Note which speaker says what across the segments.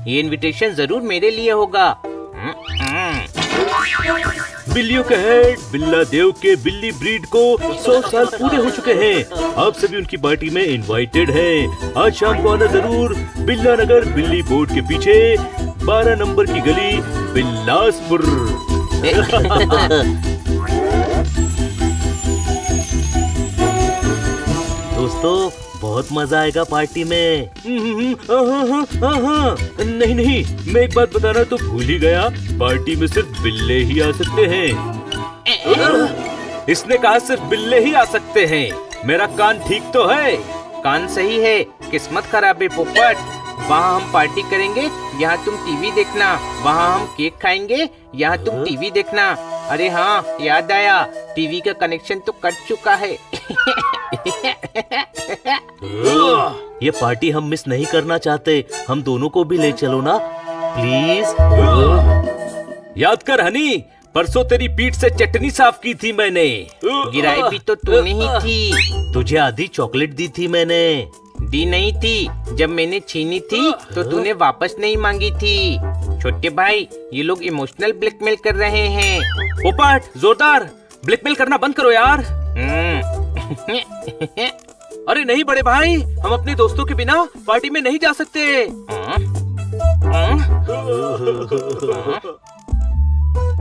Speaker 1: ये इनविटेशन जरूर मेरे लिए होगा।
Speaker 2: बिल्लियों के हेड बिल्ला देव के बिल्ली ब्रीड को 100 साल पूरे हो चुके हैं। आप सभी उनकी पार्टी में इनवाइटेड हैं। आज शाम को आना जरूर। बिल्ला नगर बिल्ली बोर्ड के पीछे 12 नंबर की गली बिलासपुर। दोस्तों बहुत मजा आएगा पार्टी में। नहीं नहीं, मैं एक बात बताना तो भूल ही गया, पार्टी में सिर्फ बिल्ले ही आ सकते हैं। इसने कहा सिर्फ बिल्ले ही आ सकते हैं। मेरा कान ठीक तो है?
Speaker 1: कान सही है, किस्मत खराब है पोपट। वहाँ हम पार्टी करेंगे, यहाँ तुम टीवी देखना। वहाँ हम केक खाएंगे, यहाँ तुम टीवी देखना। अरे हाँ, याद आया, टीवी का कनेक्शन तो कट चुका है।
Speaker 2: ये पार्टी हम मिस नहीं करना चाहते। हम दोनों को भी ले चलो ना प्लीज। याद कर हनी, परसों तेरी पीठ से चटनी साफ की थी मैंने।
Speaker 1: गिराई भी तो तूने ही थी।
Speaker 2: तुझे आधी चॉकलेट दी थी मैंने।
Speaker 1: दी नहीं थी, जब मैंने छीनी थी तो तूने वापस नहीं मांगी थी। छोटे भाई, ये लोग इमोशनल ब्लैकमेल कर रहे हैं।
Speaker 2: पोपट, जोरदार ब्लैकमेल करना बंद करो यार। अरे नहीं बड़े भाई, हम अपने दोस्तों के बिना पार्टी में नहीं जा सकते।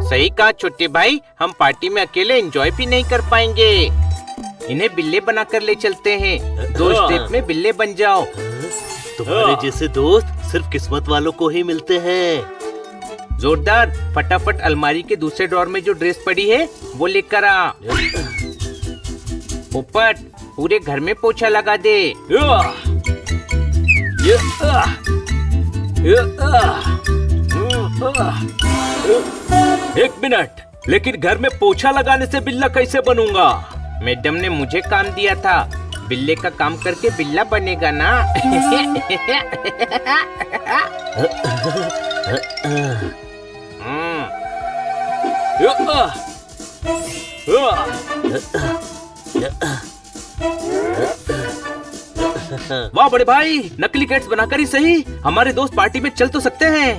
Speaker 1: सही कहा छोटे भाई, हम पार्टी में अकेले एंजॉय भी नहीं कर पाएंगे। इन्हें बिल्ले बनाकर ले चलते हैं। 2 स्टेप में बिल्ले बन जाओ।
Speaker 2: तुम्हारे जैसे दोस्त सिर्फ किस्मत वालों को ही मिलते हैं।
Speaker 1: जोरदार, फटाफट अलमारी के दूसरे ड्रॉर में जो ड्रेस पड़ी है वो लेकर आ। पोपट, पूरे घर में पोछा लगा दे।
Speaker 2: एक मिनट, लेकिन घर में पोछा लगाने से बिल्ला कैसे बनूंगा?
Speaker 1: मैडम ने मुझे काम दिया था, बिल्ले का काम करके बिल्ला बनेगा ना।
Speaker 2: वाह बड़े भाई, नकली कैट्स बनाकर ही सही हमारे दोस्त पार्टी में चल तो सकते हैं।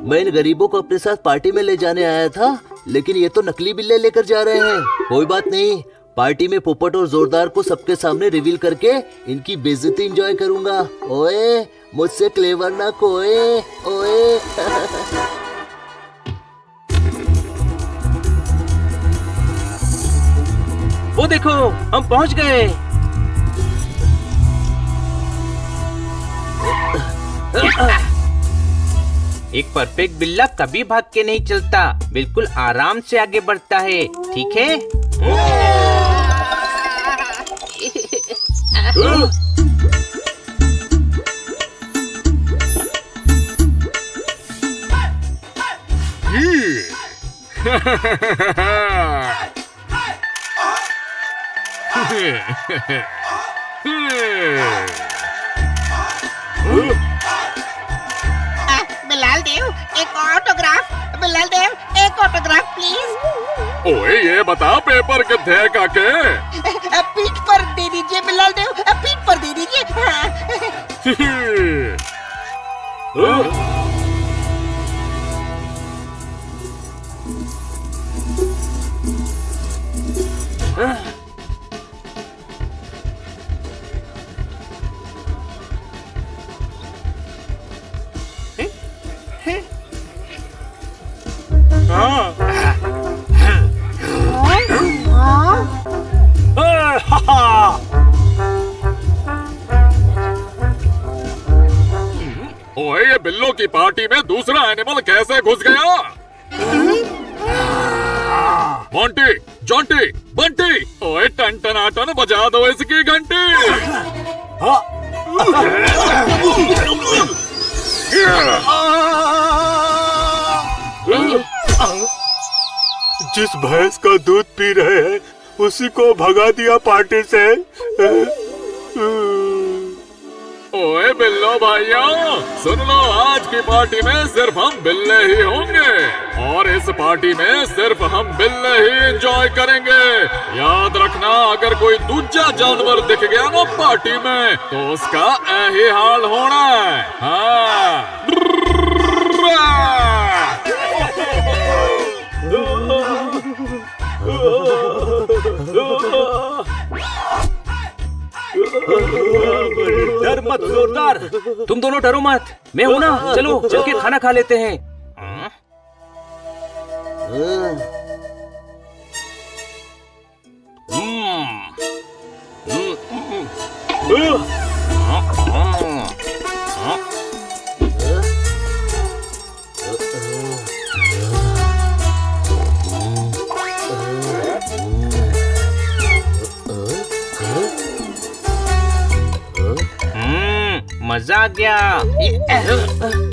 Speaker 2: मैं इन गरीबों को अपने साथ पार्टी में ले जाने आया था, लेकिन ये तो नकली बिल्ले लेकर जा रहे हैं। कोई बात नहीं, पार्टी में पोपट और जोरदार को सबके सामने रिवील करके इनकी बेइज्जती एंजॉय करूंगा। ओए, मुझसे क्लेवर ना कोए। ओए। वो देखो, हम पहुंच गए।
Speaker 1: एक परफेक्ट बिल्ला कभी भाग के नहीं चलता, बिल्कुल आराम से आगे बढ़ता है। ठीक है?
Speaker 3: बिलाल देव, एक ऑटोग्राफ। बिलाल देव, एक ऑटोग्राफ प्लीज।
Speaker 4: ओए ये बता, पेपर कितने है काके?
Speaker 3: पीठ पर दे दीजिए बिलाल देव, पीठ पर दे दीजिए।
Speaker 4: ओए ये बिल्लों की पार्टी में दूसरा एनिमल कैसे घुस गया? मोंटी, जॉन्टी, बंटी, ओए टन टनाटन बजा दो इसकी घंटी।
Speaker 2: जिस भैंस का दूध पी रहे हैं
Speaker 5: उसी को भगा दिया पार्टी से।
Speaker 4: ओए बिल्लो भाइयों, सुन लो, आज की पार्टी में सिर्फ हम बिल्ले ही होंगे और इस पार्टी में सिर्फ हम बिल्ले ही एंजॉय करेंगे। याद रखना, अगर कोई दूसरा जानवर दिख गया ना पार्टी में तो उसका यही हाल होना है। हाँ।
Speaker 1: डर मत जोरदार, तुम दोनों डरो मत, मैं हूं ना। चलो चल के खाना खा लेते हैं। मजा आ गया।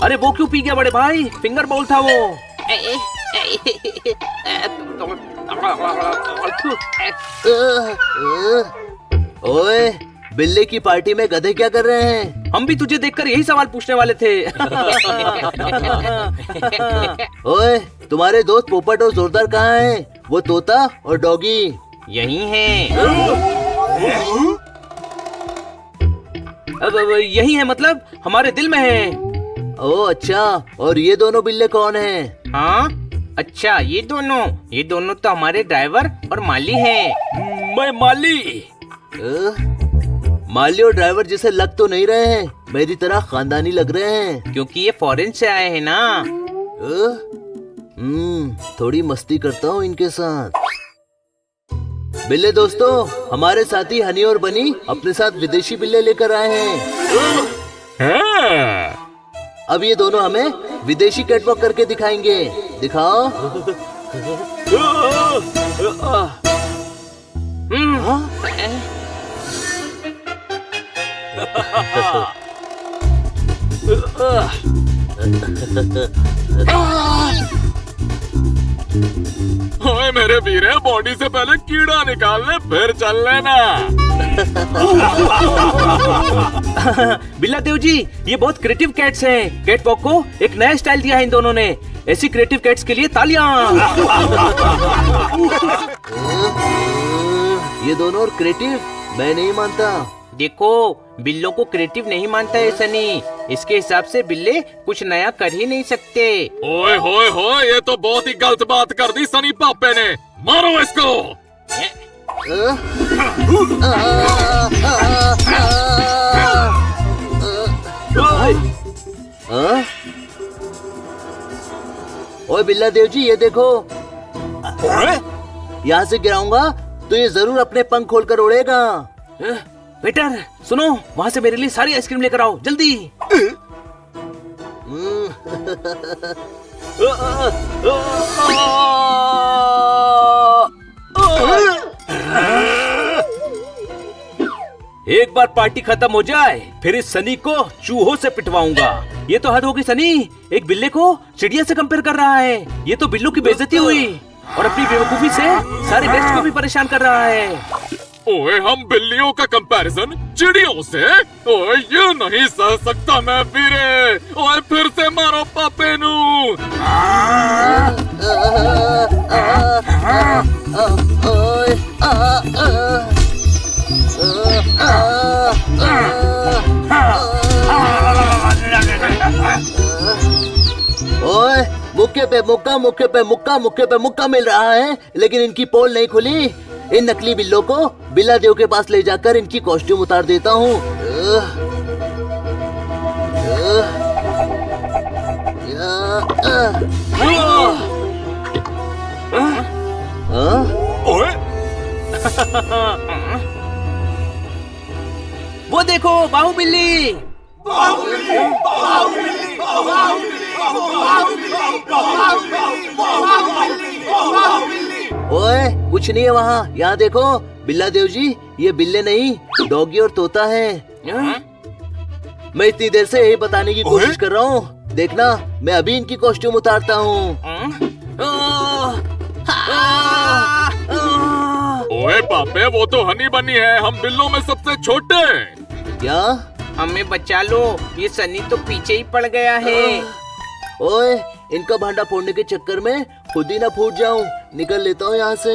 Speaker 1: अरे वो क्यों पी गया बड़े भाई? फिंगर बोल था वो।
Speaker 2: ओए, बिल्ले की पार्टी में गधे क्या कर रहे हैं?
Speaker 1: हम भी तुझे देखकर यही सवाल पूछने वाले थे।
Speaker 2: ओए, तुम्हारे दोस्त पोपट और जोरदार कहाँ हैं? वो तोता और डॉगी
Speaker 1: यही हैं। अब यही है, मतलब हमारे दिल में है।
Speaker 2: ओह अच्छा, और ये दोनों बिल्ले कौन हैं?
Speaker 1: हाँ अच्छा, ये दोनों तो हमारे ड्राइवर और माली हैं। मैं माली।
Speaker 2: माली और ड्राइवर जैसे लग तो नहीं रहे हैं, मेरी तरह खानदानी लग रहे हैं।
Speaker 1: क्योंकि ये फॉरेन से आए हैं ना।
Speaker 2: थोड़ी मस्ती करता हूँ इनके साथ। बिल्ले दोस्तों, हमारे साथी हनी और बनी अपने साथ विदेशी बिल्ले लेकर आए हैं। अब ये दोनों हमें विदेशी कैटवॉक करके दिखाएंगे। दिखाओ।
Speaker 4: ओए मेरे वीरे, बॉडी से पहले कीड़ा निकाल ले, फिर चल लेना।
Speaker 1: बिल्ला देव जी, ये बहुत क्रिएटिव कैट्स हैं। कैट वॉक को एक नया स्टाइल दिया है इन दोनों ने। ऐसी क्रिएटिव कैट्स के लिए तालियां।
Speaker 2: ये दोनों और क्रिएटिव? मैं नहीं मानता।
Speaker 1: देखो, बिल्लों को क्रिएटिव नहीं मानता है सनी। इसके हिसाब से बिल्ले कुछ नया कर ही नहीं सकते।
Speaker 4: ओए होए होए, ये तो बहुत ही गलत बात कर दी सनी पापे ने। मारो इसको।
Speaker 2: ओए बिल्ला देव जी, ये देखो। यहाँ से गिराऊंगा तो ये जरूर अपने पंख खोलकर उड़ेगा।
Speaker 1: वेटर सुनो, वहाँ से मेरे लिए सारी आइसक्रीम लेकर आओ जल्दी। एक बार पार्टी खत्म हो जाए फिर इस सनी को चूहों से पिटवाऊंगा। ये तो हद होगी सनी, एक बिल्ले को चिड़िया से कंपेयर कर रहा है। ये तो बिल्लों की बेइज्जती हुई और अपनी बेवकूफी से सारे गेस्ट को भी परेशान कर रहा है।
Speaker 4: ओए, हम बिल्लियों का कंपैरिजन चिड़ियों से? ओए, ये नहीं सह सकता मैं वीरे। ओए, फिर से मारो पापे नू।
Speaker 2: ओए, मुक्के पे मुक्का, मुक्के पे मुक्का, मुक्के पे मुक्का मिल रहा है, लेकिन इनकी पोल नहीं खुली। इन नकली बिल्लों को बिल्ला देव के पास ले जाकर इनकी कॉस्ट्यूम उतार देता हूँ।
Speaker 4: ओए,
Speaker 1: वो देखो बाहुबली।
Speaker 2: ओए, कुछ नहीं है वहाँ। यहाँ देखो बिल्ला देव जी, ये बिल्ले नहीं डॉगी और तोता है। मैं इतनी देर से यही बताने की कोशिश कर रहा हूँ। देखना, मैं अभी इनकी कॉस्ट्यूम उतारता हूँ।
Speaker 4: ओए पापे, वो तो हनी बनी है, हम बिल्लों में सबसे छोटे।
Speaker 2: क्या?
Speaker 1: हमें बचा लो, ये सनी तो पीछे ही पड़ गया है।
Speaker 2: ओए, इनका भांडा फोड़ने के चक्कर में खुद ही ना फूट जाऊं। निकल लेता हूँ यहाँ से।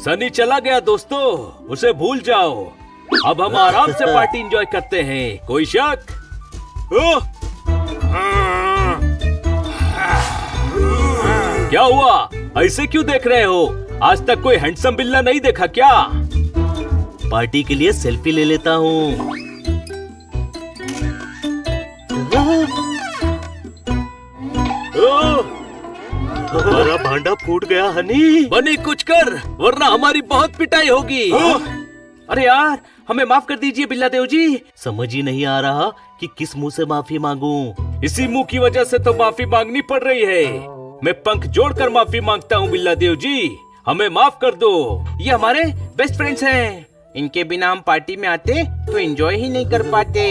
Speaker 6: सनी चला गया दोस्तों, उसे भूल जाओ। अब हम आराम से पार्टी एंजॉय करते हैं। कोई शक? क्या हुआ? ऐसे क्यों देख रहे हो? आज तक कोई हैंडसम बिल्ला नहीं देखा क्या?
Speaker 2: पार्टी के लिए सेल्फी ले लेता हूँ। हमारा भांडा फूट गया हनी।
Speaker 6: बनी कुछ कर, वरना हमारी बहुत पिटाई होगी।
Speaker 1: अरे यार, हमें माफ कर दीजिए बिल्ला देव जी।
Speaker 2: समझ ही नहीं आ रहा कि किस मुंह से माफी मांगूं।
Speaker 6: इसी मुंह की वजह से तो माफी मांगनी पड़ रही है। मैं पंख जोड़कर माफी मांगता हूँ बिल्ला देव जी, हमें माफ कर दो।
Speaker 1: ये हमारे बेस्ट फ्रेंड्स हैं। इनके बिना हम पार्टी में आते तो एंजॉय ही नहीं कर पाते।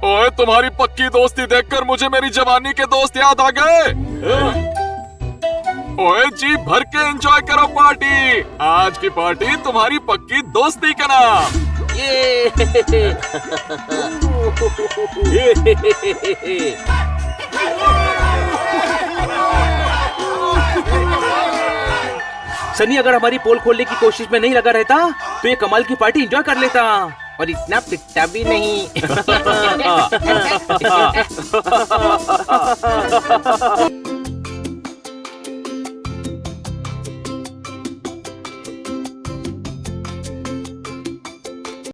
Speaker 4: ओए, तुम्हारी पक्की दोस्ती देखकर मुझे मेरी जवानी के दोस्त याद आ गए। ओए, जी भर के एंजॉय करो पार्टी। आज की पार्टी तुम्हारी पक्की दोस्ती का नाम।
Speaker 1: सनी अगर हमारी पोल खोलने की कोशिश में नहीं लगा रहता तो ये कमाल की पार्टी एंजॉय कर लेता और इतना पिटता भी नहीं।